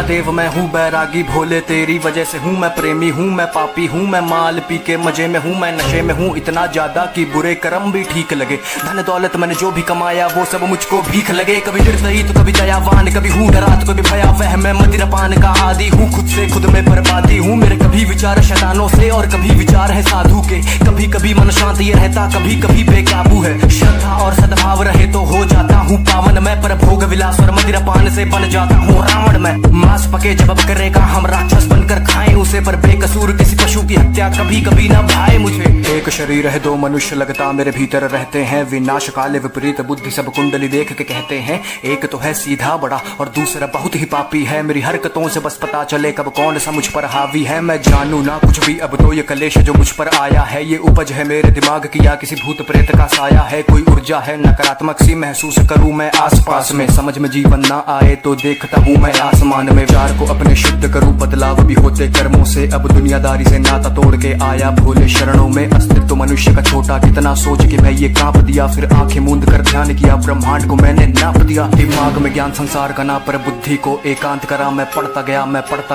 महादेव मैं हूँ बैरागी भोले तेरी वजह से हूँ मैं प्रेमी हूँ मैं पापी हूँ मैं माल पी के मजे में हूँ मैं नशे में हूँ इतना ज्यादा कि बुरे कर्म भी ठीक लगे। धन दौलत मैंने जो भी कमाया वो सब मुझको भीख लगे। कभी निर्दयी तो कभी दयावान कभी हूँ डरा तो कभी भयावह मैं मदिरापान का आदि हूँ खुद से खुद में बर्बादी हूँ। मेरे कभी विचार शैतानों से और कभी विचार है साधु के। कभी कभी मन शांत ये रहता कभी कभी बेकाबू है। श्रद्धा और सद्भाव रहे तो हो जाता हूँ पावन मैं पर भोग विलास और मदिरापान से बन जाता हूँ रावण मैं। मांस पके जब अब करेगा हम राक्षस बनकर खाएं उसे पर बेकसूर किसी पशु की हत्या कभी कभी ना भाए मुझे। एक शरीर है दो मनुष्य लगता मेरे भीतर रहते हैं विनाश काले विपरीत बुद्धि सब कुंडली देख के कहते हैं। एक तो है सीधा बड़ा और दूसरा बहुत ही पापी है। मेरी हरकतों से बस पता चले कब कौन सा मुझ पर हावी है। मैं जानू ना कुछ भी अब तो ये कलेश जो मुझ पर आया है ये उपज है मेरे दिमाग की या किसी भूत प्रेत का साया है। कोई ऊर्जा है नकारात्मक सी महसूस करूं मैं आसपास में। समझ में जीवन ना आए तो देखता हूँ मैं आसमान में। विचार को अपने शुद्ध करूं बदलाव भी होते कर्मों से। अब दुनियादारी से नाता तोड़ के आया भोले शरणों में। अस्तित्व मनुष्य का छोटा कितना सोच के मैं ये कांप दिया। फिर आंखें मूंद कर ध्यान किया ब्रह्मांड को मैंने नाप दिया। दिमाग में ज्ञान संसार का ना पर बुद्धि को एकांत करा। मैं पढ़ता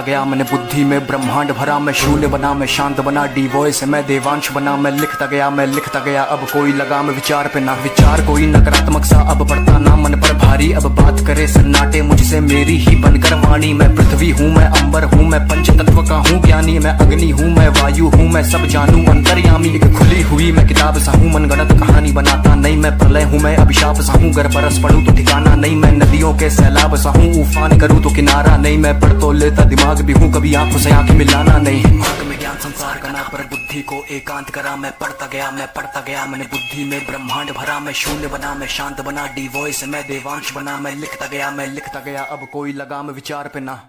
गया मैंने बुद्धि में ब्रह्मांड भरा। मैं शून्य बना मैं शांत बना डी वॉइस मैं देवांश बना। मैं लिखता गया अब कोई लगाम विचार पे ना। विचार कोई नकारात्मक सा अब पड़ता ना मन पर भारी। अब बात करे सन्नाटे मुझसे मेरी ही बनकर वाणी। मैं पृथ्वी हूँ मैं अंबर हूँ मैं पंच तत्व का हूँ ज्ञानी। मैं अग्नि हूँ मैं वायु हूँ मैं सब जानू अंतर्यामी। एक खुली हुई मैं किताब सा हूँ मनगढ़ंत कहानी बनाता नहीं। मैं प्रलय हूँ मैं अभिशाप सा हूँ गर बरस पड़ूं तो ठिकाना नहीं। मैं नदियों के सैलाब सा हूँ उफान करूँ तो किनारा नहीं। मैं पढ़ तो लेता दिमाग भी हूँ कभी आंखों से आंखें मिलाना नहीं। दिमाग में ज्ञान संसार का ना पर बुद्धि को एकांत करा। मैं पढ़ता गया मैंने बुद्धि में ब्रह्मांड भरा। मैं शून्य बना मैं शांत बना डी वॉइस मैं देवांश बना। मैं लिखता गया अब कोई लगाम विचार पे ना।